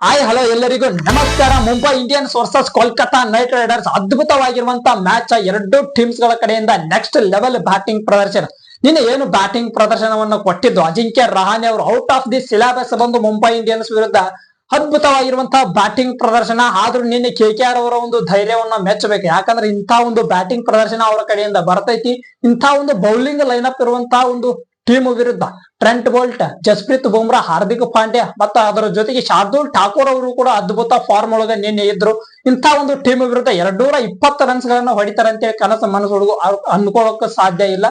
Hi hello ಎಲ್ಲರಿಗೂ ನಮಸ್ಕಾರ. Mumbai Indians versus Kolkata Knight Riders ಅದ್ಭುತವಾಗಿರುವಂತಹ ಮ್ಯಾಚ್. ಎರಡು ಟೀಮ್ಸ್ ಗಳ ಕಡೆಯಿಂದ ನೆಕ್ಸ್ಟ್ ಲೆವೆಲ್ ಬ್ಯಾಟಿಂಗ್ ಪ್ರದರ್ಶನ. ನಿನ್ನೆ ಏನು ಬ್ಯಾಟಿಂಗ್ ಪ್ರದರ್ಶನವನ್ನು ಕೊಟ್ಟಿದ್ದು ಅಜಿಂಕ್ಯ ರಹಾನೆ ಅವರು ಔಟ್ ಆಫ್ ದಿ ಸಿಲೆಬಸ್ ಬಂದು ಮುಂಬೈ ಇಂಡಿಯನ್ಸ್ ವಿರುದ್ಧ ಅದ್ಭುತವಾಗಿರುವಂತಹ ಬ್ಯಾಟಿಂಗ್ ಪ್ರದರ್ಶನ. ಆದ್ರೂ ನಿನ್ನೆ ಕೆಕೆಆರ್ ಅವರ ಒಂದು ಧೈರ್ಯವನ್ನ ಮೆಚ್ಚಬೇಕು. ಯಾಕಂದ್ರೆ ಇಂಥ ಒಂದು ಬ್ಯಾಟಿಂಗ್ ಪ್ರದರ್ಶನ ಅವರ ಕಡೆಯಿಂದ ಬರ್ತೈತಿ. ಇಂಥ ಒಂದು ಬೌಲಿಂಗ್ ಲೈನಪ್ ಇರುವಂತಹ ಒಂದು ಟೀಮ್ ವಿರುದ್ಧ ಟ್ರೆಂಟ್ ಬೋಲ್ಟ್, ಜಸ್ಪ್ರೀತ್ ಬುಮ್ರಾ, ಹಾರ್ದಿಕ್ ಪಾಂಡ್ಯ ಮತ್ತು ಅದರ ಜೊತೆಗೆ ಶಾರ್ದೂಲ್ ಠಾಕೂರ್ ಅವರು ಕೂಡ ಅದ್ಭುತ ಫಾರ್ಮ್ ಒಳಗೆ ನಿನ್ನೆ ಇದ್ರು. ಇಂಥ ಒಂದು ಟೀಮ್ ವಿರುದ್ಧ 220 ರನ್ಸ್ ಗಳನ್ನ ಹೊಡಿತಾರೆ ಅಂತೇಳಿ ಕನಸು ಮನಸ್ಸೊಳಗು ಅನ್ಕೊಳ್ಳೋಕೆ ಸಾಧ್ಯ ಇಲ್ಲ.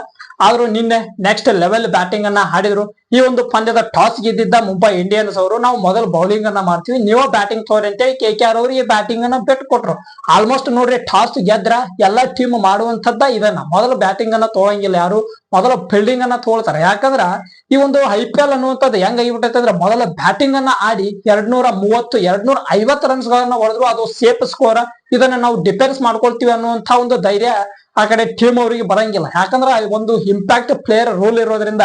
ಆದ್ರೂ ನಿನ್ನೆ ನೆಕ್ಸ್ಟ್ ಲೆವೆಲ್ ಬ್ಯಾಟಿಂಗ್ ಅನ್ನ ಆಡಿದ್ರು. ಈ ಒಂದು ಪಂದ್ಯದ ಟಾಸ್ ಗೆದ್ದಿದ್ದ ಮುಂಬೈ ಇಂಡಿಯನ್ಸ್ ಅವರು ನಾವು ಮೊದಲು ಬೌಲಿಂಗ್ ಅನ್ನ ಮಾಡ್ತೀವಿ, ನೀವು ಬ್ಯಾಟಿಂಗ್ ತೋರಿ ಅಂತೇಳಿ ಕೆಕೆಆರ್ ಅವರಿಗೆ ಬ್ಯಾಟಿಂಗ್ ಅನ್ನ ಬಿಟ್ಟು ಕೊಟ್ರು. ಆಲ್ಮೋಸ್ಟ್ ನೋಡ್ರಿ, ಟಾಸ್ ಗೆದ್ರ ಎಲ್ಲಾ ಟೀಮ್ ಮಾಡುವಂತದ್ದ ಇದನ್ನ, ಮೊದಲು ಬ್ಯಾಟಿಂಗ್ ಅನ್ನ ತೋಳಂಗಿಲ್ಲ ಯಾರು, ಮೊದಲು ಫೀಲ್ಡಿಂಗ್ ಅನ್ನ ತೋಳ್ತಾರೆ. ಯಾಕಂದ್ರ ಈ ಒಂದು IPL ಅನ್ನುವಂಥದ್ದು ಹೆಂಗ್ ಆಗಿಬಿಟ್ಟೈತೆ ಅಂದ್ರೆ, ಮೊದಲ ಬ್ಯಾಟಿಂಗ್ ಅನ್ನ ಆಡಿ 230 250 ರನ್ಸ್ ಗಳನ್ನ ಹೊಡೆದ್ರು, ಅದು ಸೇಫ್ ಸ್ಕೋರ್. ಇದನ್ನ ನಾವು ಡಿಫೆನ್ಸ್ ಮಾಡ್ಕೊಳ್ತೀವಿ ಅನ್ನುವಂತ ಒಂದು ಧೈರ್ಯ ಆ ಕಡೆ ಟೀಮ್ ಅವರಿಗೆ ಬರಂಗಿಲ್ಲ. ಯಾಕಂದ್ರೆ ಒಂದು ಇಂಪ್ಯಾಕ್ಟ್ ಪ್ಲೇಯರ್ ರೂಲ್ ಇರೋದ್ರಿಂದ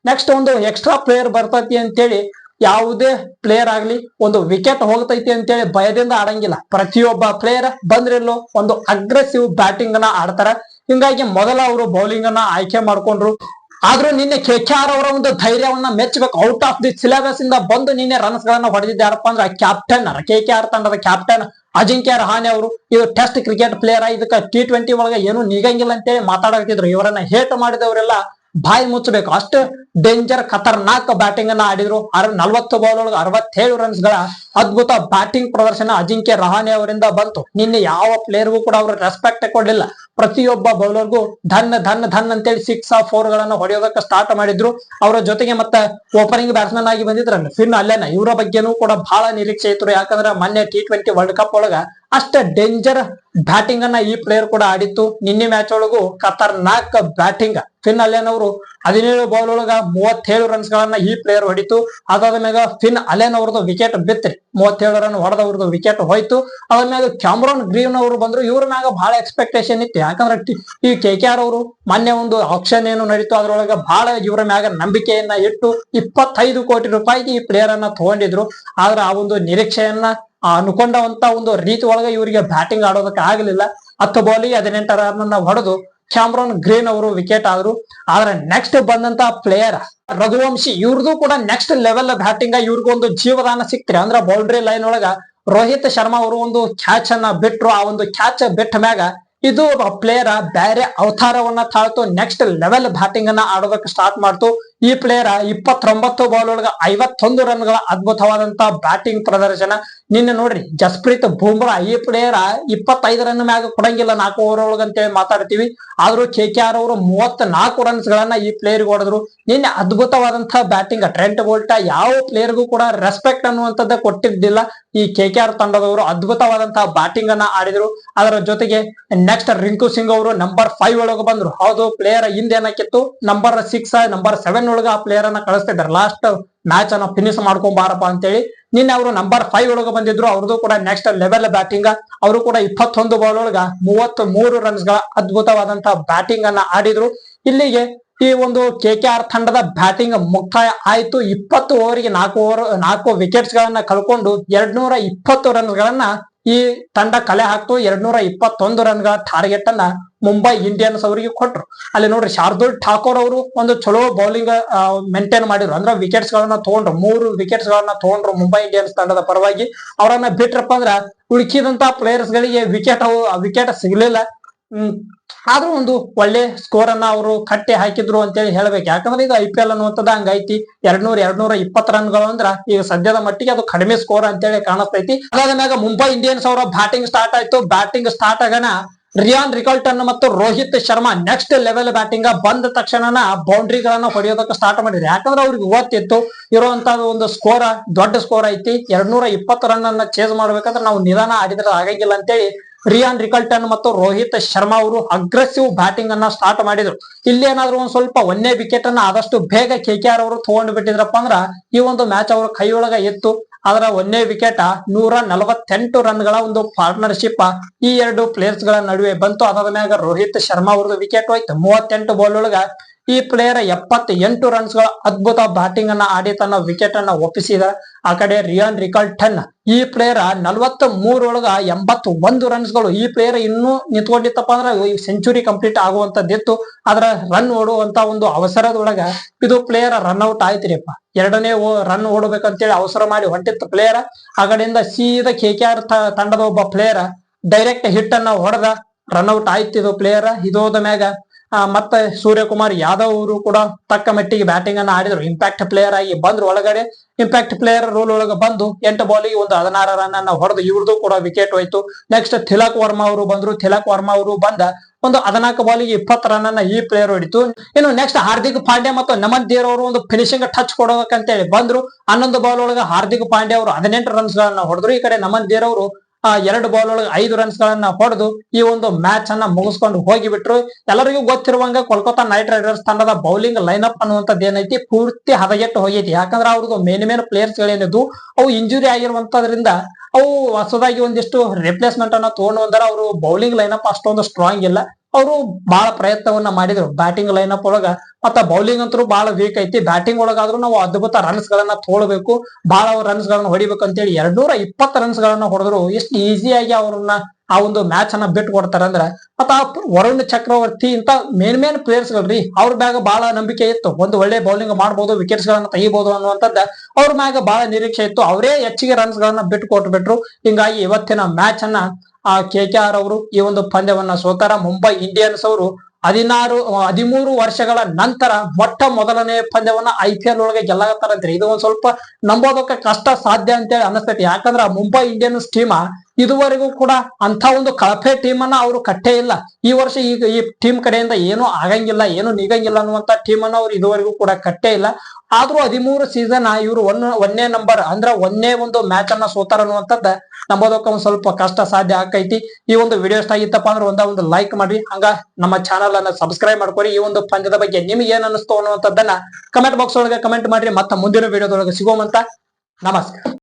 ನೆಕ್ಸ್ಟ್ ಒಂದು ಎಕ್ಸ್ಟ್ರಾ ಪ್ಲೇಯರ್ ಬರ್ತೈತಿ ಅಂತೇಳಿ ಯಾವುದೇ ಪ್ಲೇಯರ್ ಆಗ್ಲಿ ಒಂದು ವಿಕೆಟ್ ಹೋಗ್ತೈತಿ ಅಂತೇಳಿ ಭಯದಿಂದ ಆಡಂಗಿಲ್ಲ. ಪ್ರತಿಯೊಬ್ಬ ಪ್ಲೇಯರ್ ಬಂದ್ರೆಲ್ಲೋ ಒಂದು ಅಗ್ರೆಸಿವ್ ಬ್ಯಾಟಿಂಗ್ ಅನ್ನ ಆಡ್ತಾರ. ಹಿಂಗಾಗಿ ಮೊದಲ ಅವರು ಬೌಲಿಂಗ್ ಅನ್ನ ಆಯ್ಕೆ ಮಾಡ್ಕೊಂಡ್ರು. ಆದ್ರೂ ನಿನ್ನೆ ಕೆಕೆಆರ್ ಅವರ ಒಂದು ಧೈರ್ಯವನ್ನ ಮೆಚ್ಚಬೇಕು. ಔಟ್ ಆಫ್ ದಿ ಸಿಲೆಬಸ್ ಇಂದ ಬಂದು ನಿನ್ನೆ ರನ್ಸ್ ಗಳನ್ನ ಹೊಡೆದಿದ್ದಾರಪ್ಪ ಅಂದ್ರೆ ಕ್ಯಾಪ್ಟನ್, ಕೆಕೆಆರ್ ತಂಡದ ಕ್ಯಾಪ್ಟನ್ ಅಜಿಂಕ್ಯ ರಹಾನೆ ಅವರು. ಇದು ಟೆಸ್ಟ್ ಕ್ರಿಕೆಟ್ ಪ್ಲೇಯರ್, ಇದಕ್ಕೆ T20 ಒಳಗೆ ಏನು ನಿಗಂಗಿಲ್ಲ ಅಂತೇಳಿ ಮಾತಾಡಕತ್ತಿದ್ರು. ಇವರನ್ನ ಹೇಟ್ ಮಾಡಿದವರೆಲ್ಲ ಬಾಯಿ ಮುಚ್ಚಬೇಕು. ಅಷ್ಟು ಡೇಂಜರ್ ಖತರ್ನಾಕ್ ಬ್ಯಾಟಿಂಗ್ ಅನ್ನ ಆಡಿದ್ರು. 40 ಬಾಲ್ ಒಳಗೆ 67 ರನ್ಸ್ ಗಳ ಅದ್ಭುತ ಬ್ಯಾಟಿಂಗ್ ಪ್ರದರ್ಶನ ಅಜಿಂಕ್ಯ ರಹಾನೆ ಅವರಿಂದ ಬಂತು. ನಿನ್ನೆ ಯಾವ ಪ್ಲೇಯರ್ಗೂ ಕೂಡ ಅವರು ರೆಸ್ಪೆಕ್ಟ್ ಕೊಡ್ಲಿಲ್ಲ. ಪ್ರತಿಯೊಬ್ಬ ಬೌಲರ್ಗೂ ಧನ್ ಧನ್ ಧನ್ ಅಂತೇಳಿ 6 4 ಗಳನ್ನ ಹೊಡೆಯೋದಕ್ಕೆ ಸ್ಟಾರ್ಟ್ ಮಾಡಿದ್ರು. ಅವರ ಜೊತೆಗೆ ಮತ್ತೆ ಓಪನಿಂಗ್ ಬ್ಯಾಟ್ಸ್ಮನ್ ಆಗಿ ಬಂದಿದ್ರಲ್ಲ ಫಿನ್ ಅಲೆನ್, ಇವರ ಬಗ್ಗೆನೂ ಕೂಡ ಬಹಳ ನಿರೀಕ್ಷೆ ಇತ್ತು. ಯಾಕಂದ್ರೆ ಮೊನ್ನೆ T20 ವರ್ಲ್ಡ್ ಕಪ್ ಒಳಗ ಅಷ್ಟ ಡೇಂಜರ್ ಬ್ಯಾಟಿಂಗ್ ಅನ್ನ ಈ ಪ್ಲೇಯರ್ ಕೂಡ ಆಡಿತ್ತು. ನಿನ್ನೆ ಮ್ಯಾಚ್ ಒಳಗೂ ಖತರ್ನಾಕ್ ಬ್ಯಾಟಿಂಗ್ ಫಿನ್ ಅಲೆನ್ ಅವರು 17 ಬಾಲ್ ಒಳಗ 37 ರನ್ಸ್ ಗಳನ್ನ ಈ ಪ್ಲೇಯರ್ ಹೊಡಿತು. ಅದಾದ ಮ್ಯಾಗ ಫಿನ್ ಅಲೆನ್ ಅವ್ರದ್ದು ವಿಕೆಟ್ ಬಿತ್ರಿ, 37 ರನ್ ಹೊಡೆದವ್ರದ್ದು ವಿಕೆಟ್ ಹೋಯ್ತು. ಅದ್ರ ಮ್ಯಾಗ ಕ್ಯಾಮ್ರಾನ್ ಗ್ರೀನ್ ಅವರು ಬಂದ್ರು. ಇವ್ರ ಮ್ಯಾಗ ಬಹಳ ಎಕ್ಸ್ಪೆಕ್ಟೇಷನ್ ಇತ್ತು. ಯಾಕಂದ್ರೆ ಈ ಕೆಕೆಆರ್ ಅವರು ಮೊನ್ನೆ ಒಂದು ಆಕ್ಷನ್ ಏನು ನಡೀತು ಅದ್ರೊಳಗ ಬಹಳ ಇವರ ಮ್ಯಾಗ ನಂಬಿಕೆಯನ್ನ ಇಟ್ಟು 25 ಕೋಟಿ ರೂಪಾಯಿಗೆ ಈ ಪ್ಲೇಯರ್ ಅನ್ನ ತಗೊಂಡಿದ್ರು. ಆದ್ರೆ ಆ ಒಂದು ನಿರೀಕ್ಷೆಯನ್ನ ಅನ್ಕೊಂಡಂತ ಒಂದು ರೀತಿ ಒಳಗೆ ಇವರಿಗೆ ಬ್ಯಾಟಿಂಗ್ ಆಡೋದಕ್ಕೆ ಆಗಲಿಲ್ಲ. 10 ಬಾಲಿಗೆ 18 ರನ್ ಹೊಡೆದು ಕ್ಯಾಮ್ರಾನ್ ಗ್ರೀನ್ ಅವರು ವಿಕೆಟ್ ಆದ್ರು. ಆದ್ರೆ ನೆಕ್ಸ್ಟ್ ಬಂದಂತ ಪ್ಲೇಯರ್ ರಘುವಂಶಿ, ಇವ್ರದ್ದು ಕೂಡ ನೆಕ್ಸ್ಟ್ ಲೆವೆಲ್ ಬ್ಯಾಟಿಂಗ್. ಇವ್ರಿಗೂ ಒಂದು ಜೀವದಾನ ಸಿಕ್ತ್ರಿ. ಅಂದ್ರೆ ಬೌಂಡ್ರಿ ಲೈನ್ ಒಳಗ ರೋಹಿತ್ ಶರ್ಮಾ ಅವರು ಒಂದು ಕ್ಯಾಚ್ ಅನ್ನ ಬಿಟ್ರು. ಆ ಒಂದು ಕ್ಯಾಚ್ ಬಿಟ್ಟ ಮ್ಯಾಗ ಇದು ಪ್ಲೇಯರ್ ಬೇರೆ ಅವತಾರವನ್ನ ತಾಳ್ತು. ನೆಕ್ಸ್ಟ್ ಲೆವೆಲ್ ಬ್ಯಾಟಿಂಗ್ ಅನ್ನ ಆಡೋದಕ್ಕೆ ಸ್ಟಾರ್ಟ್ ಮಾಡ್ತು. ಈ ಪ್ಲೇಯರ್ 29 ಬಾಲ್ ಒಳಗ 51 ರನ್ಗಳ ಅದ್ಭುತವಾದಂತ ಬ್ಯಾಟಿಂಗ್ ಪ್ರದರ್ಶನ. ನಿನ್ನೆ ನೋಡ್ರಿ, ಜಸ್ಪ್ರೀತ್ ಬುಮ್ರಾ ಈ ಪ್ಲೇಯರ್ 25 ರನ್ ಮ್ಯಾಗ ಕೊಡಂಗಿಲ್ಲ 4 ಓವರ್ ಒಳಗಂತೇಳಿ ಮಾತಾಡ್ತೀವಿ. ಆದ್ರೂ ಕೆಕೆಆರ್ ಅವರು 34 ರನ್ಸ್ ಗಳನ್ನ ಈ ಪ್ಲೇಯರ್ ಹೊಡೆದ್ರು. ನಿನ್ನೆ ಅದ್ಭುತವಾದಂತಹ ಬ್ಯಾಟಿಂಗ್. ಟ್ರೆಂಟ್ ಬೋಲ್ಟ್ ಯಾವ ಪ್ಲೇಯರ್ಗೂ ಕೂಡ ರೆಸ್ಪೆಕ್ಟ್ ಅನ್ನುವಂಥದ್ದ ಕೊಟ್ಟಿದ್ದಿಲ್ಲ. ಈ ಕೆಕೆಆರ್ ತಂಡದವರು ಅದ್ಭುತವಾದಂತಹ ಬ್ಯಾಟಿಂಗ್ ಅನ್ನ ಆಡಿದ್ರು. ಅದರ ಜೊತೆಗೆ ನೆಕ್ಸ್ಟ್ ರಿಂಕು ಸಿಂಗ್ ಅವರು ನಂಬರ್ 5 ಒಳಗೆ ಬಂದ್ರು. ಹೌದು, ಪ್ಲೇಯರ್ ಹಿಂದೆ ಏನಕ್ಕಿತ್ತು ನಂಬರ್ 6 ನಂಬರ್ 7 ಒಳಗ ಆ ಪ್ಲೇಯರ್ ಅನ್ನ ಕಳಿಸ್ತಿದ್ದಾರೆ. ಲಾಸ್ಟ್ ಮ್ಯಾಚ್ ಅನ್ನ ಫಿನಿಶ್ ಮಾಡ್ಕೊಂಬಾರಪ್ಪ ಅಂತೇಳಿ ನಿನ್ನೆ ಅವರು ನಂಬರ್ 5 ಒಳಗೆ ಬಂದಿದ್ರು. ಅವ್ರದ್ದು ಕೂಡ ನೆಕ್ಸ್ಟ್ ಲೆವೆಲ್ ಬ್ಯಾಟಿಂಗ್. ಅವರು ಕೂಡ 21 ಬಾಲ್ ಒಳಗ 33 ರನ್ಸ್ ಗಳ ಅದ್ಭುತವಾದಂತಹ ಬ್ಯಾಟಿಂಗ್ ಅನ್ನ ಆಡಿದ್ರು. ಇಲ್ಲಿಗೆ ಈ ಒಂದು ಕೆಕೆಆರ್ ತಂಡದ ಬ್ಯಾಟಿಂಗ್ ಮುಕ್ತಾಯ ಆಯ್ತು. 20 ಓವರಿಗೆ 4 ವಿಕೆಟ್ಸ್ ಗಳನ್ನ ಕಳ್ಕೊಂಡು 220 ರನ್ಸ್ ಗಳನ್ನ ಈ ತಂಡ ಕಲೆ ಹಾಕ್ತು. 221 ರನ್ಗಳ ಟಾರ್ಗೆಟ್ ಅನ್ನ ಮುಂಬೈ ಇಂಡಿಯನ್ಸ್ ಅವರಿಗೆ ಕೊಟ್ರು. ಅಲ್ಲಿ ನೋಡ್ರಿ, ಶಾರ್ದೂಲ್ ಠಾಕೂರ್ ಅವರು ಒಂದು ಚಲೋ ಬೌಲಿಂಗ್ ಮೇಂಟೈನ್ ಮಾಡಿದ್ರು. ಅಂದ್ರೆ ವಿಕೆಟ್ಸ್ ಗಳನ್ನ ತಗೊಂಡ್ರು, 3 ವಿಕೆಟ್ಸ್ ಗಳನ್ನ ತಗೊಂಡ್ರು ಮುಂಬೈ ಇಂಡಿಯನ್ಸ್ ತಂಡದ ಪರವಾಗಿ. ಅವರನ್ನ ಬಿಟ್ರಪ್ಪ ಅಂದ್ರ ಉಳಿಕಿದಂತ ಪ್ಲೇಯರ್ಸ್ ಗಳಿಗೆ ವಿಕೆಟ್ ಸಿಗ್ಲಿಲ್ಲ. ಆದ್ರೂ ಒಂದು ಒಳ್ಳೆ ಸ್ಕೋರ್ ಅನ್ನ ಅವರು ಕಟ್ಟಿ ಹಾಕಿದ್ರು ಅಂತೇಳಿ ಹೇಳ್ಬೇಕು. ಯಾಕಂದ್ರೆ ಇದು IPL ಅನ್ನುವಂಥದ್ದು ಹಂಗೈತಿ. 220 ರನ್ಗಳು ಅಂದ್ರ ಈಗ ಸದ್ಯದ ಮಟ್ಟಿಗೆ ಅದು ಕಡಿಮೆ ಸ್ಕೋರ್ ಅಂತೇಳಿ ಕಾಣಿಸ್ತೈತಿ. ಅದಾದ ಮ್ಯಾಗ ಮುಂಬೈ ಇಂಡಿಯನ್ಸ್ ಅವರ ಬ್ಯಾಟಿಂಗ್ ಸ್ಟಾರ್ಟ್ ಆಯ್ತು. ಬ್ಯಾಟಿಂಗ್ ಸ್ಟಾರ್ಟ್ ಆಗನ ರಿಯಾನ್ ರಿಕಲ್ಟನ್ ಮತ್ತು Rohit Sharma next level batting ಬಂದ ತಕ್ಷಣ ಬೌಂಡ್ರಿ ಗಳನ್ನ ಹೊಡೆಯೋದಕ್ಕೆ ಸ್ಟಾರ್ಟ್ ಮಾಡಿದ್ರು. ಯಾಕಂದ್ರೆ ಅವ್ರಿಗೆ ಗೊತ್ತಿತ್ತು ಇರುವಂತಹ ಒಂದು ಸ್ಕೋರ್ ದೊಡ್ಡ ಸ್ಕೋರ್ ಐತಿ. 220 ರನ್ ಅನ್ನ ಚೇಸ್ ಮಾಡ್ಬೇಕಂದ್ರೆ ನಾವು ನಿಧಾನ ಆಡಿದ್ರೆ ಆಗಂಗಿಲ್ಲ ಅಂತೇಳಿ ರಿಯಾನ್ ರಿಕಲ್ಟನ್ ಮತ್ತು ರೋಹಿತ್ ಶರ್ಮಾ ಅವರು ಅಗ್ರೆಸಿವ್ ಬ್ಯಾಟಿಂಗ್ ಅನ್ನ ಸ್ಟಾರ್ಟ್ ಮಾಡಿದ್ರು. ಇಲ್ಲಿ ಏನಾದ್ರು ಒಂದ್ ಸ್ವಲ್ಪ 1ನೇ ವಿಕೆಟ್ ಅನ್ನ ಆದಷ್ಟು ಬೇಗ ಕೆಕೆಆರ್ ಅವರು ತಗೊಂಡು ಬಿಟ್ಟಿದ್ರಪ್ಪ ಅಂದ್ರ ಈ ಒಂದು ಮ್ಯಾಚ್ ಅವ್ರ ಕೈಯೊಳಗ ಇತ್ತು. ಆದ್ರ 1ನೇ ವಿಕೆಟ್ 148 ರನ್ಗಳ ಒಂದು ಪಾರ್ಟ್ನರ್ಶಿಪ್ ಈ 2 ಪ್ಲೇಯರ್ಸ್ ಗಳ ನಡುವೆ ಬಂತು. ಅದಾದ ಮ್ಯಾಗ ರೋಹಿತ್ ಶರ್ಮಾ ಅವ್ರದ್ದು ವಿಕೆಟ್ ಹೋಯ್ತು. 38 ಬಾಲ್ ಒಳಗ ಈ ಪ್ಲೇಯರ್ 78 ರನ್ಸ್ ಗಳ ಅದ್ಭುತ ಬ್ಯಾಟಿಂಗ್ ಅನ್ನ ಆಡಿ ತನ್ನ ವಿಕೆಟ್ ಅನ್ನ ಒಪ್ಪಿಸಿದ. ಆ ಕಡೆ ರಿಯಾನ್ ರಿಕಲ್ಟನ್ ಈ ಪ್ಲೇಯರ್ 43 ಒಳಗ 81 ರನ್ಸ್ ಗಳು. ಈ ಪ್ಲೇಯರ್ ಇನ್ನೂ ನಿಂತ್ಕೊಂಡಿತ್ತಪ್ಪ ಅಂದ್ರೆ ಸೆಂಚುರಿ ಕಂಪ್ಲೀಟ್ ಆಗುವಂತದ್ದಿತ್ತು. ಆದ್ರ ರನ್ ಓಡುವಂತ ಒಂದು ಅವಸರದೊಳಗ ಇದು ಪ್ಲೇಯರ್ ರನ್ ಔಟ್ ಆಯ್ತಿರಿಪ್ಪ. ಎರಡನೇ ರನ್ ಓಡಬೇಕಂತೇಳಿ ಅವಸರ ಮಾಡಿ ಹೊಂಟಿತ್ತು ಪ್ಲೇಯರ್. ಆ ಕಡೆಯಿಂದ ಸೀದಾ KKR ತಂಡದ ಒಬ್ಬ ಪ್ಲೇಯರ್ ಡೈರೆಕ್ಟ್ ಹಿಟ್ ಅನ್ನ ಹೊಡೆದ, ರನ್ ಔಟ್ ಆಯ್ತಿದ್ದು ಪ್ಲೇಯರ್. ಇದೋದ ಮ್ಯಾಗ ಮತ್ತೆ ಸೂರ್ಯಕುಮಾರ್ ಯಾದವ್ ಅವರು ಕೂಡ ತಕ್ಕ ಮಟ್ಟಿಗೆ ಬ್ಯಾಟಿಂಗ್ ಅನ್ನ ಆಡಿದ್ರು. ಇಂಪ್ಯಾಕ್ಟ್ ಪ್ಲೇಯರ್ ಆಗಿ ಬಂದ್ರು ಒಳಗಡೆ. ಇಂಪ್ಯಾಕ್ಟ್ ಪ್ಲೇಯರ್ ರೂಲ್ ಒಳಗ ಬಂದು 8 ಬಾಲಿಗೆ ಒಂದು 16 ರನ್ ಅನ್ನ ಹೊಡೆದು ಇವ್ರದ್ದು ಕೂಡ ವಿಕೆಟ್ ಹೋಯ್ತು. ನೆಕ್ಸ್ಟ್ ತಿಲಕ್ ವರ್ಮಾ ಅವರು ಬಂದ್ರು. ತಿಲಕ್ ವರ್ಮಾ ಅವರು ಬಂದ ಒಂದು 14 ಬಾಲಿಗೆ 20 ರನ್ ಅನ್ನ ಈ ಪ್ಲೇಯರ್ ಹೊಡಿತು. ಇನ್ನು ನೆಕ್ಸ್ಟ್ ಹಾರ್ದಿಕ್ ಪಾಂಡ್ಯ ಮತ್ತು ನಮನ್ ದೇರ್ ಅವರು ಒಂದು ಫಿನಿಶಿಂಗ್ ಟಚ್ ಕೊಡಬೇಕಂತೇಳಿ ಬಂದ್ರು. 11 ಬಾಲ್ ಒಳಗ ಹಾರ್ದಿಕ್ ಪಾಂಡ್ಯ ಅವರು 18 ರನ್ಸ್ ಗಳನ್ನ ಹೊಡೆದ್ರು. ಈ ಕಡೆ ನಮನ್ ದೇರ್ ಅವರು 2 ಬಾಲ್ ಒಳಗೆ 5 ರನ್ಸ್ ಗಳನ್ನ ಹೊಡೆದು ಈ ಒಂದು ಮ್ಯಾಚ್ ಅನ್ನ ಮುಗಿಸ್ಕೊಂಡು ಹೋಗಿಬಿಟ್ರು. ಎಲ್ಲರಿಗೂ ಗೊತ್ತಿರುವಂಗ ಕೋಲ್ಕತ್ತಾ ನೈಟ್ ರೈಡರ್ಸ್ ತಂಡದ ಬೌಲಿಂಗ್ ಲೈನ್ ಅಪ್ ಅನ್ನುವಂಥದ್ದು ಏನೈತಿ ಪೂರ್ತಿ ಹದಗೆಟ್ಟು ಹೋಗೈತಿ. ಯಾಕಂದ್ರೆ ಅವ್ರದ್ದು ಮೇನ್ ಪ್ಲೇಯರ್ಸ್ ಗಳೇನಿದ್ದು ಅವು ಇಂಜುರಿ ಆಗಿರುವಂತದ್ರಿಂದ ಅವು ಹೊಸದಾಗಿ ಒಂದಿಷ್ಟು ರಿಪ್ಲೇಸ್ಮೆಂಟ್ ಅನ್ನ ತಗೊಂಡು ಬಂದಾರ. ಅವರು ಬೌಲಿಂಗ್ ಲೈನ್ ಅಪ್ ಅಷ್ಟೊಂದು ಸ್ಟ್ರಾಂಗ್ ಇಲ್ಲ. ಅವರು ಬಹಳ ಪ್ರಯತ್ನವನ್ನ ಮಾಡಿದ್ರು ಬ್ಯಾಟಿಂಗ್ ಲೈನ್ ಅಪ್ ಒಳಗ. ಮತ್ತ ಬೌಲಿಂಗ್ ಅಂತೂ ಬಹಳ ವೀಕ್ ಐತಿ. ಬ್ಯಾಟಿಂಗ್ ಒಳಗಾದ್ರೂ ನಾವು ಅದ್ಭುತ ರನ್ಸ್ ಗಳನ್ನ ತೋಳ್ಬೇಕು, ಬಹಳ ರನ್ಸ್ ಗಳನ್ನ ಹೊಡಿಬೇಕು ಅಂತೇಳಿ 220 ರನ್ಸ್ ಗಳನ್ನ ಹೊಡೆದ್ರು. ಎಷ್ಟು ಈಸಿಯಾಗಿ ಅವ್ರನ್ನ ಆ ಒಂದು ಮ್ಯಾಚ್ ಅನ್ನ ಬಿಟ್ಟು ಕೊಡ್ತಾರ ಅಂದ್ರ. ಮತ್ತ ವರುಣ್ ಚಕ್ರವರ್ತಿ ಇಂತ ಮೇನ್ ಪ್ಲೇಯರ್ಸ್ ಗಳ್ರಿ ಅವ್ರ ಮ್ಯಾಗ ಬಹಳ ನಂಬಿಕೆ ಇತ್ತು. ಒಂದು ಒಳ್ಳೆ ಬೌಲಿಂಗ್ ಮಾಡ್ಬೋದು, ವಿಕೆಟ್ಸ್ ಗಳನ್ನ ತೆಗಿಬಹುದು ಅನ್ನುವಂಥದ್ದು ಅವ್ರ ಮ್ಯಾಗ ಬಹಳ ನಿರೀಕ್ಷೆ ಇತ್ತು. ಅವರೇ ಹೆಚ್ಚಿಗೆ ರನ್ಸ್ ಗಳನ್ನ ಬಿಟ್ಟು ಕೊಟ್ಬಿಟ್ರು. ಹಿಂಗಾಗಿ ಇವತ್ತಿನ ಮ್ಯಾಚ್ ಅನ್ನ KKR ಅವರು ಈ ಒಂದು ಪಂದ್ಯವನ್ನ ಸೋತಾರ. ಮುಂಬೈ ಇಂಡಿಯನ್ಸ್ ಅವರು 13 ವರ್ಷಗಳ ನಂತರ ಮೊದಲನೇ ಪಂದ್ಯವನ್ನ IPL ಒಳಗೆ ಗೆಲ್ಲತ್ತಾರಂತ್ರಿ. ಇದು ಒಂದ್ ಸ್ವಲ್ಪ ನಂಬೋದಕ್ಕೆ ಕಷ್ಟ ಸಾಧ್ಯ ಅಂತೇಳಿ ಅನಿಸ್ತೈತಿ. ಯಾಕಂದ್ರ ಮುಂಬೈ ಇಂಡಿಯನ್ಸ್ ಟೀಮ್ ಇದುವರೆಗೂ ಕೂಡ ಅಂತ ಒಂದು ಕಳಪೆ ಟೀಮ್ ಅನ್ನ ಅವರು ಕಟ್ಟೇ ಇಲ್ಲ. ಈ ವರ್ಷ ಈಗ ಈ ಟೀಮ್ ಕಡೆಯಿಂದ ಏನೂ ಆಗಂಗಿಲ್ಲ, ಏನು ನಿಗಂಗಿಲ್ಲ ಅನ್ನುವಂತ ಟೀಮ್ ಅನ್ನ ಅವ್ರು ಇದುವರೆಗೂ ಕೂಡ ಕಟ್ಟೇ ಇಲ್ಲ. ಆದ್ರೂ 13 ಸೀಸನ್ ಇವರು ಒಂದೇ ನಂಬರ್ ಅಂದ್ರ ಒಂದೇ ಒಂದು ಮ್ಯಾಚ್ ಅನ್ನ ಸೋತಾರ ಅನ್ನುವಂಥದ್ದು ನಂಬೋದಕ್ಕೆ ಒಂದ್ ಸ್ವಲ್ಪ ಕಷ್ಟ ಸಾಧ್ಯ ಆಕೈತಿ. ಈ ಒಂದು ವಿಡಿಯೋ ಇಷ್ಟ ಆಗಿತ್ತಪ್ಪ ಅಂದ್ರೆ ಒಂದು ಲೈಕ್ ಮಾಡ್ರಿ. ಹಂಗ ನಮ್ಮ ಚಾನಲ್ ಅನ್ನ ಸಬ್ಸ್ಕ್ರೈಬ್ ಮಾಡ್ಕೊರಿ. ಈ ಒಂದು ಪಂದ್ಯದ ಬಗ್ಗೆ ನಿಮ್ಗೆ ಏನ್ ಅನಿಸ್ತು ಅನ್ನುವಂಥದ್ದನ್ನ ಕಮೆಂಟ್ ಬಾಕ್ಸ್ ಒಳಗೆ ಕಮೆಂಟ್ ಮಾಡ್ರಿ. ಮತ್ತ ಮುಂದಿನ ವಿಡಿಯೋದೊಳಗೆ ಸಿಗೋಮಂತ. ನಮಸ್ಕಾರ.